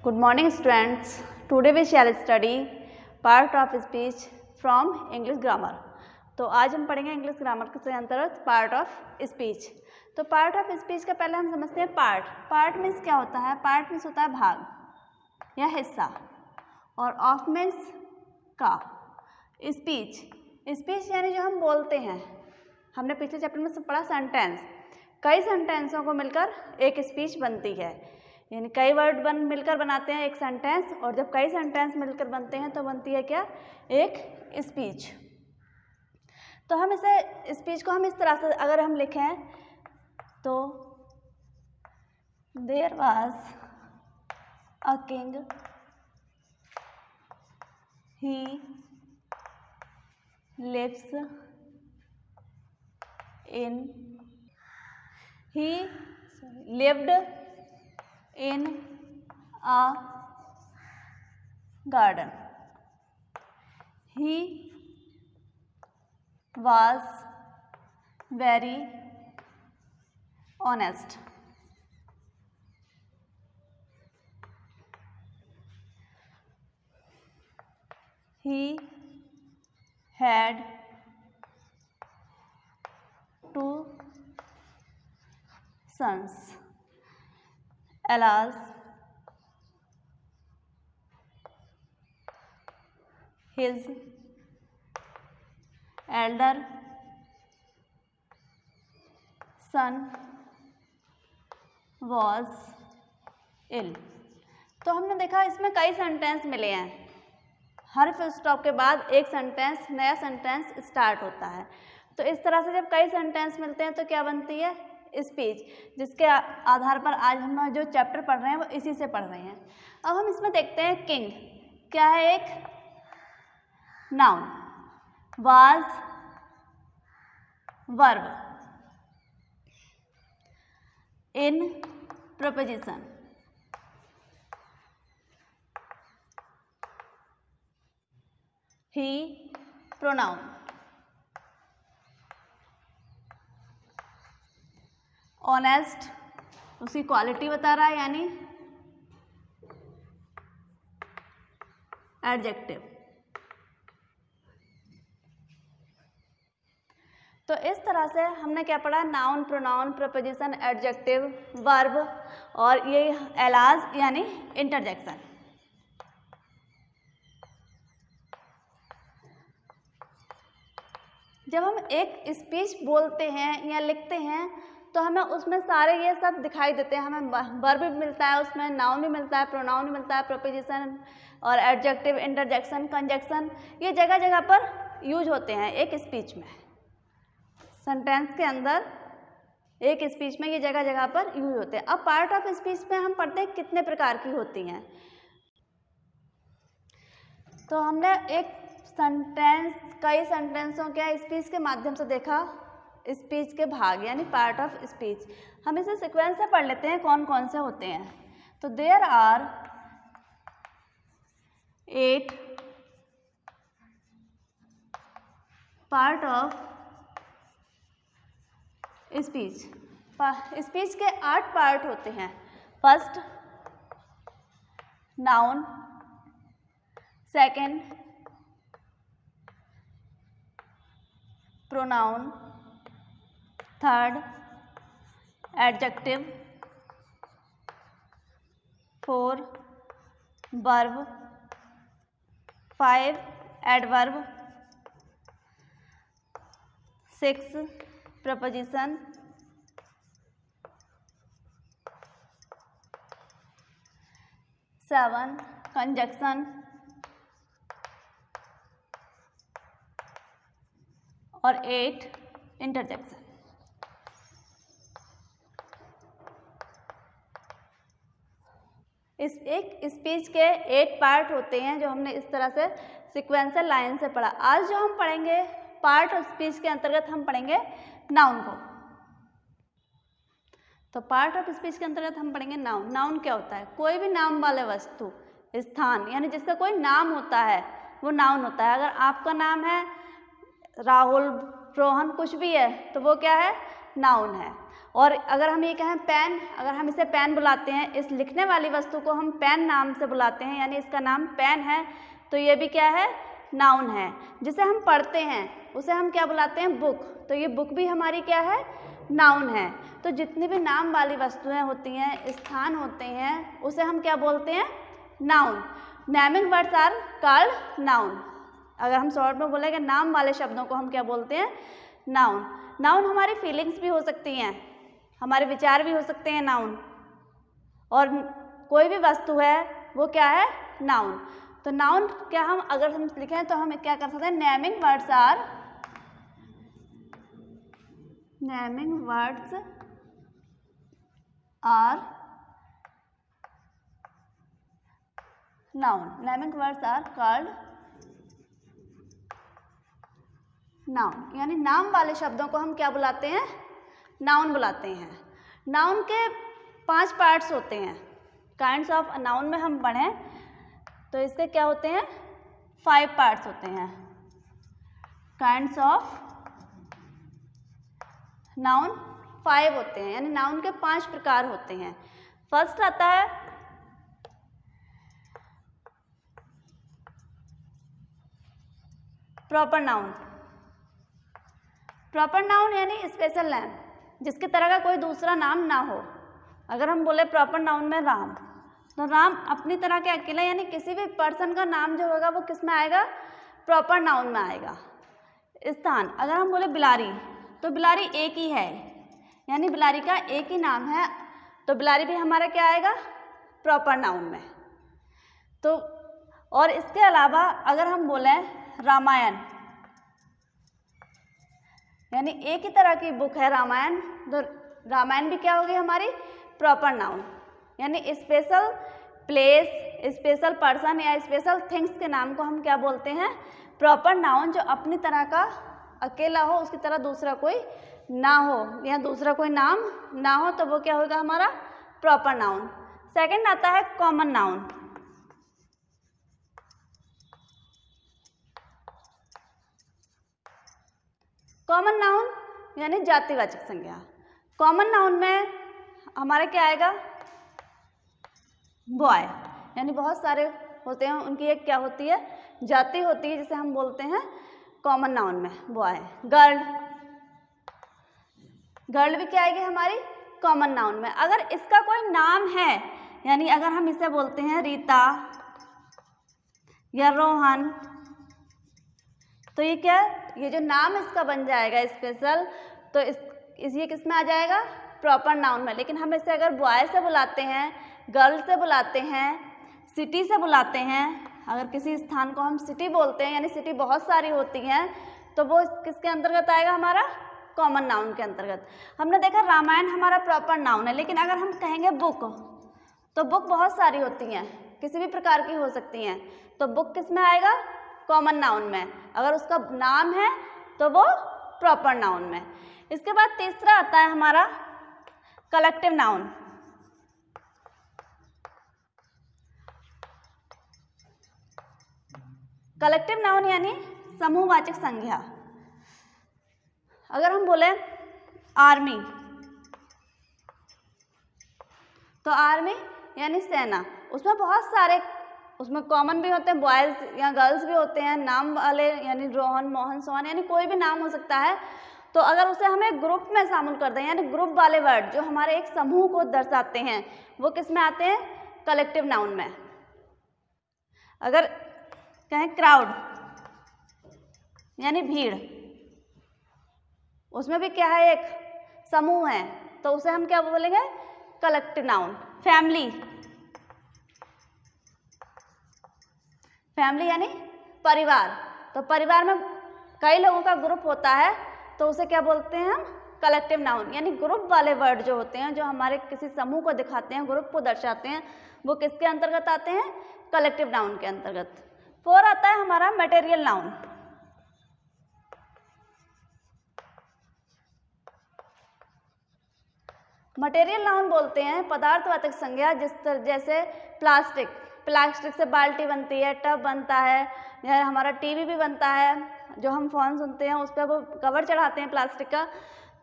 Good morning students. Today we shall study part of speech from English grammar. तो आज हम पढ़ेंगे English grammar के अंतर्गत पार्ट ऑफ स्पीच. तो पार्ट ऑफ स्पीच का पहले हम समझते हैं पार्ट. पार्ट मीन्स क्या होता है? पार्ट मीन्स होता है भाग या हिस्सा, और ऑफ मीन्स का. स्पीच, स्पीच यानी जो हम बोलते हैं. हमने पिछले चैप्टर में पढ़ा सेंटेंस. कई सेंटेंसों को मिलकर एक स्पीच बनती है, यानी कई वर्ड मिलकर बनाते हैं एक सेंटेंस, और जब कई सेंटेंस मिलकर बनते हैं तो बनती है क्या? एक स्पीच. तो हम इसे स्पीच को हम इस तरह से अगर हम लिखें तो there was a king, he lives in, he lived in a garden. He was very honest. He had two sons. Alas, his elder son was ill. तो हमने देखा इसमें कई सेंटेंस मिले हैं. हर फुल स्टॉप के बाद एक सेंटेंस, नया सेंटेंस स्टार्ट होता है. तो इस तरह से जब कई सेंटेंस मिलते हैं तो क्या बनती है? स्पीच, जिसके आधार पर आज हम जो चैप्टर पढ़ रहे हैं वो इसी से पढ़ रहे हैं. अब हम इसमें देखते हैं किंग क्या है? एक noun. Was verb, in proposition, he pronoun, honest उसकी क्वालिटी बता रहा है यानी एडजेक्टिव. तो इस तरह से हमने क्या पढ़ा? Noun, pronoun, preposition, adjective, verb, और ये एलाज यानी इंटरजेक्शन. जब हम एक स्पीच बोलते हैं या लिखते हैं तो हमें उसमें सारे ये सब दिखाई देते हैं. हमें वर्ब भी मिलता है, उसमें नाउन भी मिलता है, प्रोनाउन भी मिलता है, प्रपोजिशन और एडजेक्टिव, इंटरजेक्शन, कंजक्शन, ये जगह जगह पर यूज होते हैं एक स्पीच में. सेंटेंस के अंदर एक स्पीच में ये जगह जगह पर यूज होते हैं. अब पार्ट ऑफ स्पीच में हम पढ़ते हैं कितने प्रकार की होती हैं. तो हमने एक सेंटेंस, कई सेंटेंसों के स्पीच के माध्यम से देखा स्पीच के भाग यानी पार्ट ऑफ स्पीच. हम इसे सीक्वेंस से पढ़ लेते हैं कौन कौन से होते हैं. तो there are 8 part of speech. Speech के 8 पार्ट होते हैं. First noun, second pronoun, third adjective, four verb, 5 adverb, 6 preposition, 7 conjunction और 8 इंटरजेक्शन. इस एक स्पीच के 8 पार्ट होते हैं जो हमने इस तरह से सिक्वेंशियल लाइन से पढ़ा. आज जो हम पढ़ेंगे पार्ट ऑफ स्पीच के अंतर्गत हम पढ़ेंगे नाउन को. तो पार्ट ऑफ स्पीच के अंतर्गत हम पढ़ेंगे नाउन. नाउन क्या होता है? कोई भी नाम वाले वस्तु, स्थान, यानी जिसका कोई नाम होता है वो नाउन होता है. अगर आपका नाम है राहुल, रोहन, कुछ भी है तो वो क्या है? नाउन है. और अगर हम ये कहें पेन, अगर हम इसे पेन बुलाते हैं, इस लिखने वाली वस्तु को हम पेन नाम से बुलाते हैं, यानी इसका नाम पेन है, तो ये भी क्या है, नाउन है। जिसे हम पढ़ते हैं उसे हम क्या बुलाते हैं, बुक, तो ये बुक भी हमारी क्या है, नाउन है। तो जितनी भी नाम वाली वस्तुएं होती हैं, स्थान होते हैं, उसे हम क्या बोलते हैं, noun. Naming words are called noun. अगर हम शॉर्ट में बोलेंगे नाम वाले शब्दों को हम क्या बोलते हैं, नाउन। नाउन हमारी फीलिंग्स भी हो सकती हैं, हमारे विचार भी हो सकते हैं नाउन, और कोई भी वस्तु है वो क्या है, नाउन। तो नाउन क्या हम अगर हम लिखें तो हम क्या कर सकते हैं, naming words are noun. Naming words are called noun, यानी नाम वाले शब्दों को हम क्या बुलाते हैं, नाउन बुलाते हैं। नाउन के 5 पार्ट्स होते हैं। काइंड्स ऑफ नाउन में हम पढ़ें तो इसके क्या होते हैं, 5 पार्ट्स होते हैं। काइंड्स ऑफ नाउन 5 होते हैं, यानी नाउन के 5 प्रकार होते हैं। फर्स्ट आता है प्रॉपर नाउन। प्रॉपर नाउन यानी स्पेशल नेम, जिसकी तरह का कोई दूसरा नाम ना हो। अगर हम बोले प्रॉपर नाउन में राम, तो राम अपनी तरह के अकेला, यानी किसी भी पर्सन का नाम जो होगा वो किस में आएगा, प्रॉपर नाउन में आएगा। स्थान, अगर हम बोले बिलारी, तो बिलारी एक ही है, यानी बिलारी का एक ही नाम है, तो बिलारी भी हमारा क्या आएगा, प्रॉपर नाउन में। तो और इसके अलावा अगर हम बोलें रामायण, यानी एक ही तरह की बुक है रामायण, तो रामायण भी क्या होगी हमारी, प्रॉपर नाउन। यानी स्पेशल प्लेस, स्पेशल पर्सन या स्पेशल थिंग्स के नाम को हम क्या बोलते हैं, प्रॉपर नाउन। जो अपनी तरह का अकेला हो, उसकी तरह दूसरा कोई ना हो या दूसरा कोई नाम ना हो, तो वो क्या होगा हमारा, प्रॉपर नाउन। सेकंड आता है कॉमन नाउन। कॉमन नाउन यानी जातिवाचक संज्ञा। कॉमन नाउन में हमारा क्या आएगा, बॉय, यानी बहुत सारे होते हैं, उनकी एक क्या होती है, जाति होती है, जिसे हम बोलते हैं कॉमन नाउन में बॉय। गर्ल, गर्ल भी क्या आएगी हमारी, कॉमन नाउन में। अगर इसका कोई नाम है, यानी अगर हम इसे बोलते हैं रीता या रोहन, तो ये क्या, ये जो नाम इसका बन जाएगा स्पेशल, तो ये किस में आ जाएगा, प्रॉपर नाउन में। लेकिन हम इसे अगर बॉय से बुलाते हैं, गर्ल से बुलाते हैं, सिटी से बुलाते हैं, अगर किसी स्थान को हम सिटी बोलते हैं, यानी सिटी बहुत सारी होती हैं, तो वो किसके अंतर्गत आएगा, हमारा कॉमन नाउन के अंतर्गत। हमने देखा रामायण हमारा प्रॉपर नाउन है, लेकिन अगर हम कहेंगे बुक, तो बुक बहुत सारी होती हैं, किसी भी प्रकार की हो सकती हैं, तो बुक किस में आएगा, कॉमन नाउन में। अगर उसका नाम है तो वो प्रॉपर नाउन में। इसके बाद तीसरा आता है हमारा कलेक्टिव नाउन। कलेक्टिव नाउन यानी समूहवाचक संज्ञा। अगर हम बोले आर्मी, तो आर्मी यानी सेना, उसमें बहुत सारे, उसमें कॉमन भी होते हैं, बॉयज़ या गर्ल्स भी होते हैं, नाम वाले यानी रोहन, मोहन, सोहन, यानी कोई भी नाम हो सकता है। तो अगर उसे हमें ग्रुप में शामिल कर दें, यानी ग्रुप वाले वर्ड जो हमारे एक समूह को दर्शाते हैं, वो किस में आते हैं, कलेक्टिव नाउन में। अगर कहें क्राउड यानी भीड़, उसमें भी क्या है, एक समूह है, तो उसे हम क्या बोलेंगे, कलेक्टिव नाउन। फैमिली, फैमिली यानी परिवार, तो परिवार में कई लोगों का ग्रुप होता है, तो उसे क्या बोलते हैं हम, कलेक्टिव नाउन। यानी ग्रुप वाले वर्ड जो होते हैं, जो हमारे किसी समूह को दिखाते हैं, ग्रुप को दर्शाते हैं, वो किसके अंतर्गत आते हैं, कलेक्टिव नाउन के अंतर्गत। 4 आता है हमारा मटेरियल नाउन। मटेरियल नाउन बोलते हैं पदार्थवाचक संज्ञा, जैसे प्लास्टिक, प्लास्टिक से बाल्टी बनती है, टब बनता है, या हमारा टीवी भी बनता है, जो हम फ़ोन सुनते हैं उस पर वो कवर चढ़ाते हैं प्लास्टिक का,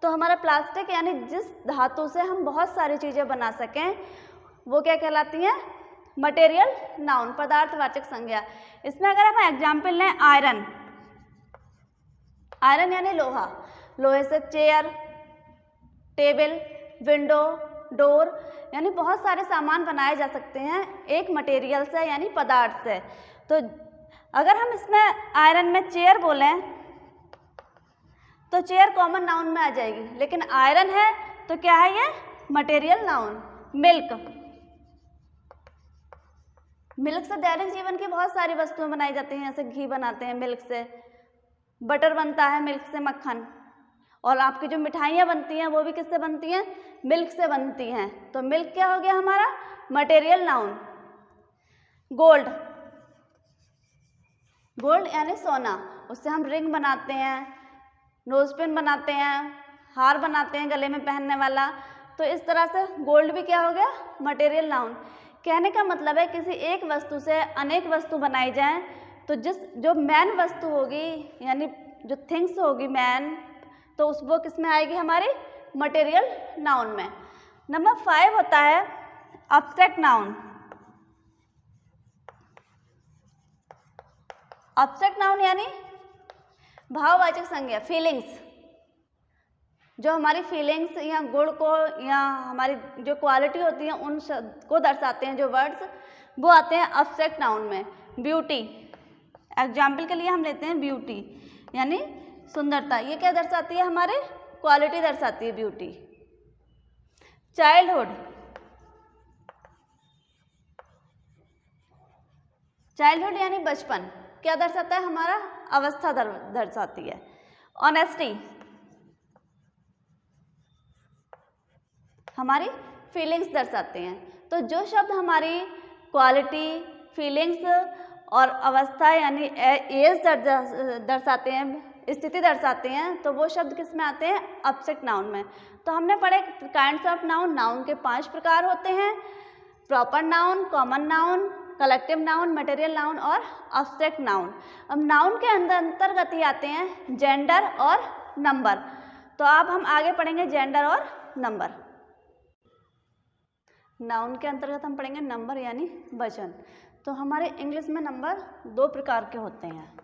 तो हमारा प्लास्टिक यानी जिस धातु से हम बहुत सारी चीज़ें बना सकें वो क्या कहलाती हैं? मटेरियल नाउन, पदार्थवाचक संज्ञा। इसमें अगर हम एग्जाम्पल लें आयरन, आयरन यानी लोहा, लोहे से चेयर, टेबल, विंडो, डोर यानी बहुत सारे सामान बनाए जा सकते हैं एक मटेरियल से यानी पदार्थ से। तो अगर हम इसमें आयरन में चेयर बोलें तो चेयर कॉमन नाउन में आ जाएगी, लेकिन आयरन है तो क्या है ये? Material noun. मिल्क, मिल्क से दैनिक जीवन की बहुत सारी वस्तुएं बनाई जाती हैं, जैसे घी बनाते हैं मिल्क से, बटर बनता है मिल्क से, मक्खन, और आपकी जो मिठाइयाँ बनती हैं वो भी किससे बनती हैं? मिल्क से बनती हैं। तो मिल्क क्या हो गया हमारा? Material noun. गोल्ड, गोल्ड यानी सोना, उससे हम रिंग बनाते हैं, नोजपिन बनाते हैं, हार बनाते हैं गले में पहनने वाला। तो इस तरह से गोल्ड भी क्या हो गया? Material noun. कहने का मतलब है किसी एक वस्तु से अनेक वस्तु बनाई जाएं तो जो मेन वस्तु होगी यानी जो थिंग्स होगी मेन, तो वो किस में आएगी? हमारी मटेरियल नाउन में। नंबर 5 होता है एब्स्ट्रैक्ट नाउन। एब्स्ट्रैक्ट नाउन यानी भाववाचक संज्ञा, फीलिंग्स, जो हमारी फीलिंग्स या गुण को या हमारी जो क्वालिटी होती है उन को दर्शाते हैं जो वर्ड्स, वो आते हैं एब्स्ट्रैक्ट नाउन में। ब्यूटी, एग्जाम्पल के लिए हम लेते हैं ब्यूटी यानी सुंदरता, ये क्या दर्शाती है? हमारे क्वालिटी दर्शाती है ब्यूटी। चाइल्डहुड, चाइल्डहुड यानी बचपन, क्या दर्शाता है? हमारा अवस्था दर्शाती है। ऑनेस्टी, हमारी फीलिंग्स दर्शाते हैं। तो जो शब्द हमारी क्वालिटी, फीलिंग्स और अवस्था यानी एज दर्शाते हैं, स्थिति दर्शाते हैं, तो वो शब्द किस में आते हैं? एब्स्ट्रैक्ट नाउन में। तो हमने पढ़े काइंड्स ऑफ नाउन, नाउन के 5 प्रकार होते हैं, proper noun, common noun, collective noun, material noun और एब्स्ट्रैक्ट नाउन। अब नाउन के अंतर्गत ही आते हैं जेंडर और नंबर। तो अब हम आगे पढ़ेंगे जेंडर और नंबर। नाउन के अंतर्गत हम पढ़ेंगे नंबर यानी वचन। तो हमारे इंग्लिश में नंबर 2 प्रकार के होते हैं।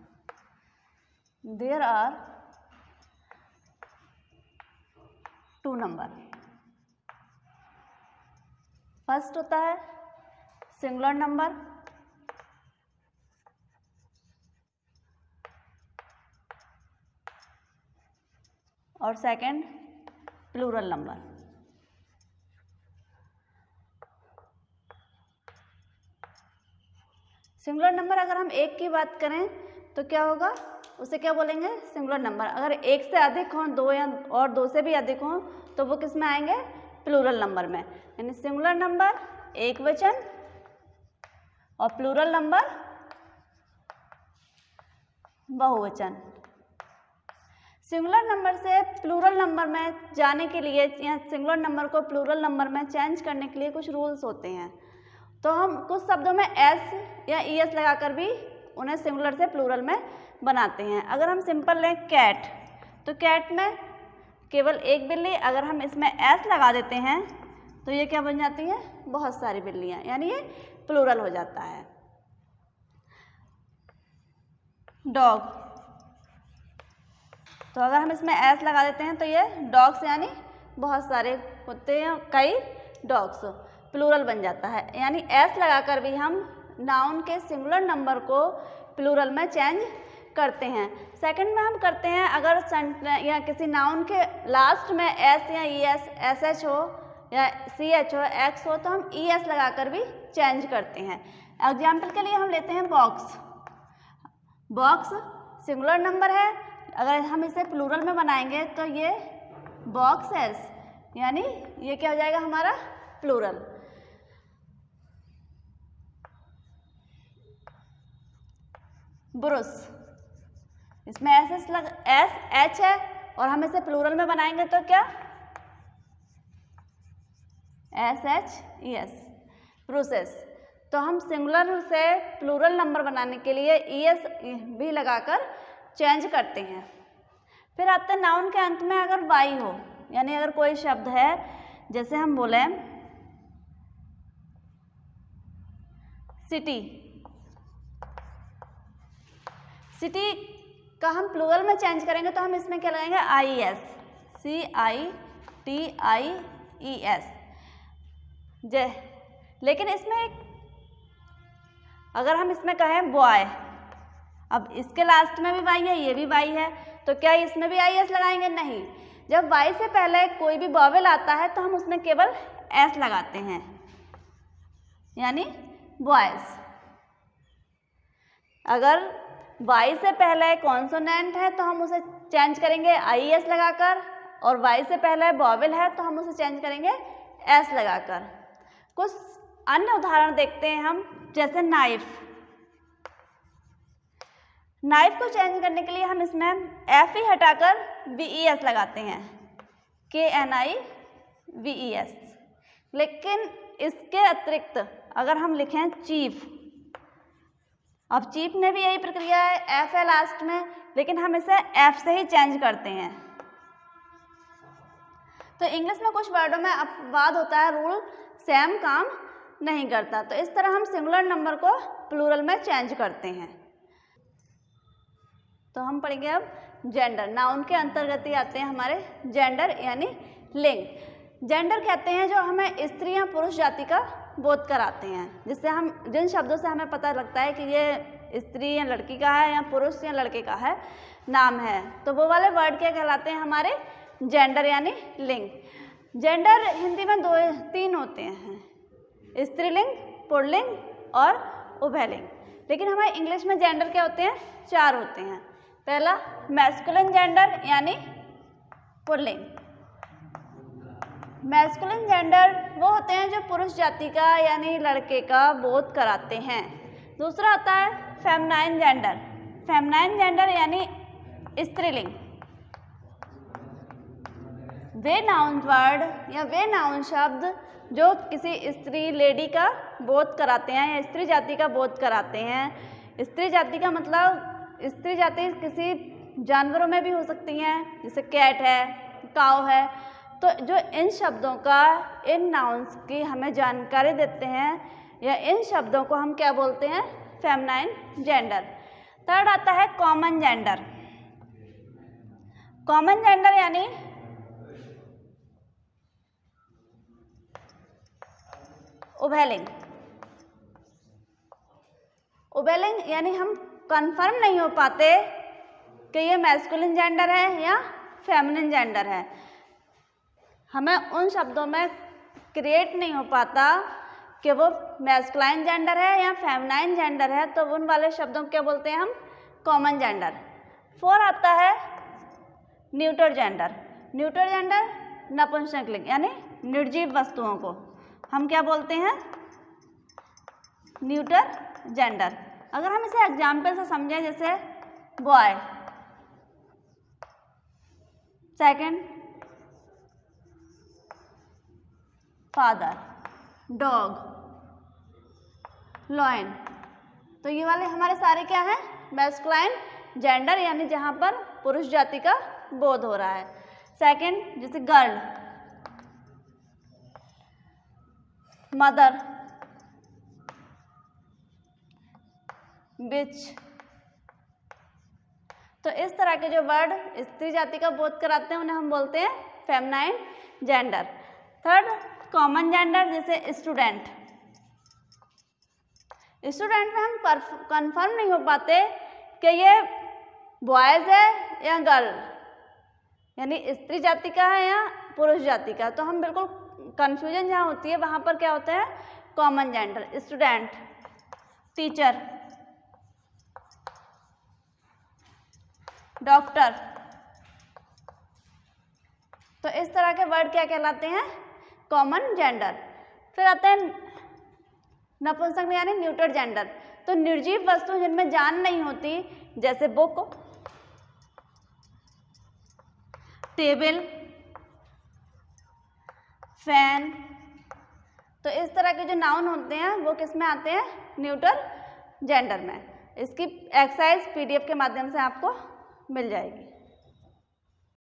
There are 2 number. फर्स्ट होता है सिंगुलर नंबर, और second plural number. Singular number अगर हम एक की बात करें तो क्या होगा? उसे क्या बोलेंगे? Singular number. अगर एक से अधिक हों, 2 या और 2 से भी अधिक हों, तो वो किस में आएंगे? प्लूरल नंबर में। यानी सिंगुलर नंबर एक वचन और प्लूरल नंबर बहुवचन। सिंगुलर नंबर से प्लूरल नंबर में जाने के लिए या सिंगुलर नंबर को प्लूरल नंबर में चेंज करने के लिए कुछ रूल्स होते हैं। तो हम कुछ शब्दों में एस या ईएस लगाकर भी उन्हें सिंगुलर से प्लूरल में बनाते हैं। अगर हम सिंपल लें कैट, तो कैट में केवल एक बिल्ली, अगर हम इसमें एस लगा देते हैं तो ये क्या बन जाती है? बहुत सारी बिल्लियाँ, यानी ये प्लूरल हो जाता है। डॉग, तो अगर हम इसमें एस लगा देते हैं तो ये डॉग्स यानी बहुत सारे होते हैं, कई डॉग्स, प्लूरल बन जाता है। यानी एस लगाकर भी हम नाउन के सिंगुलर नंबर को प्लूरल में चेंज करते हैं। सेकंड में हम करते हैं अगर या किसी नाउन के लास्ट में एस या ई एस, एस एच हो या सी एच हो, एक्स हो, तो हम ई एस लगाकर भी चेंज करते हैं। एग्जाम्पल के लिए हम लेते हैं बॉक्स। बॉक्स सिंगुलर नंबर है, अगर हम इसे प्लूरल में बनाएंगे तो ये बॉक्सेस, यानी ये क्या हो जाएगा? हमारा प्लूरल। ब्रुश, इसमें एस एच है और हम इसे प्लूरल में बनाएंगे तो क्या? S H E S, brushes. तो हम सिंगुलर से प्लूरल नंबर बनाने के लिए ई एस भी लगाकर चेंज करते हैं। फिर आते हैं नाउन के अंत में अगर वाई हो, यानी अगर कोई शब्द है, जैसे हम बोले सिटी, सिटी का हम प्लूरल में चेंज करेंगे तो हम इसमें क्या लगाएंगे, IES, CITIES। लेकिन इसमें एक, अगर हम इसमें कहें बॉय, अब इसके लास्ट में भी वाई है, ये भी वाई है, तो क्या इसमें भी IS लगाएंगे? नहीं। जब वाई से पहले कोई भी वॉवेल आता है तो हम उसमें केवल S लगाते हैं, यानी बॉयज। अगर वाई से पहले कॉन्सोनेंट है तो हम उसे चेंज करेंगे IES लगाकर, और वाई से पहले वॉवेल है तो हम उसे चेंज करेंगे S लगाकर। कुछ अन्य उदाहरण देखते हैं हम, जैसे नाइफ। नाइफ को चेंज करने के लिए हम इसमें F ही हटाकर VES लगाते हैं, KNIVES। लेकिन इसके अतिरिक्त अगर हम लिखें चीफ, अब चीफ में भी यही प्रक्रिया है, F है लास्ट में, लेकिन हम इसे F से ही चेंज करते हैं। तो इंग्लिश में कुछ वर्डों में अपवाद होता है, रूल सेम काम नहीं करता। तो इस तरह हम सिंगुलर नंबर को प्लूरल में चेंज करते हैं। तो हम पढ़ेंगे अब जेंडर। नाउन के अंतर्गत ही आते हैं हमारे जेंडर, यानी लिंग। जेंडर कहते हैं जो हमें स्त्री या पुरुष जाति का बोध कराते हैं, जिससे हम, जिन शब्दों से हमें पता लगता है कि ये स्त्री या लड़की का है या पुरुष या लड़के का है, नाम है, तो वो वाले वर्ड क्या कहलाते हैं, हमारे जेंडर यानी लिंग। जेंडर हिंदी में 2-3 होते हैं, स्त्रीलिंग, पुल्लिंग और उभयलिंग। लेकिन हमारे इंग्लिश में जेंडर क्या होते हैं, 4 होते हैं। पहला मैस्कुलिन जेंडर यानी पुल्लिंग। मैस्कुलिन जेंडर वो होते हैं जो पुरुष जाति का यानी लड़के का बोध कराते हैं। दूसरा आता है फेमनाइन जेंडर। फेमनाइन जेंडर यानी स्त्रीलिंग। वे नाउन वर्ड या वे नाउन शब्द जो किसी स्त्री, लेडी का बोध कराते हैं या स्त्री जाति का बोध कराते हैं। स्त्री जाति का मतलब, स्त्री जाति किसी जानवरों में भी हो सकती हैं, जैसे कैट है, काऊ है। तो जो इन शब्दों का, इन नाउन्स की हमें जानकारी देते हैं, या इन शब्दों को हम क्या बोलते हैं, फेमनाइन जेंडर। थर्ड आता है कॉमन जेंडर। कॉमन जेंडर यानी उभयलिंग। उभयलिंग यानी हम कंफर्म नहीं हो पाते कि ये मैस्कुलिन जेंडर है या फेमिनिन जेंडर है। हमें उन शब्दों में क्रिएट नहीं हो पाता कि वो मैस्कुलाइन जेंडर है या फेमिनाइन जेंडर है, तो उन वाले शब्दों को क्या बोलते हैं हम, कॉमन जेंडर। 4 आता है न्यूटर जेंडर। न्यूटर जेंडर नपुंसकलिंग यानी निर्जीव वस्तुओं को हम क्या बोलते हैं, न्यूटर जेंडर। अगर हम इसे एग्जाम्पल से समझें, जैसे boy, second father, dog, lion, तो ये वाले हमारे सारे क्या हैं, मैस्कुलाइन जेंडर यानी जहाँ पर पुरुष जाति का बोध हो रहा है। सेकंड जैसे गर्ल, मदर, बिच। तो इस तरह के जो वर्ड स्त्री जाति का बोध कराते हैं उन्हें हम बोलते हैं feminine gender. Third common gender, जैसे स्टूडेंट। स्टूडेंट में हम कंफर्म नहीं हो पाते कि ये बॉयज है या गर्ल, यानी स्त्री जाति का है या पुरुष जाति का, तो हम बिल्कुल कंफ्यूजन जहाँ होती है वहाँ पर क्या होता है, common gender. Student, teacher, doctor. तो इस तरह के वर्ड क्या कहलाते हैं, कॉमन जेंडर। फिर आते हैं नपुंसक यानी न्यूटर जेंडर। तो निर्जीव वस्तु जिनमें जान नहीं होती, जैसे बुक, टेबल, फैन। तो इस तरह के जो नाउन होते हैं वो किस में आते हैं, न्यूटर जेंडर में। इसकी एक्सरसाइज PDF के माध्यम से आपको मिल जाएगी।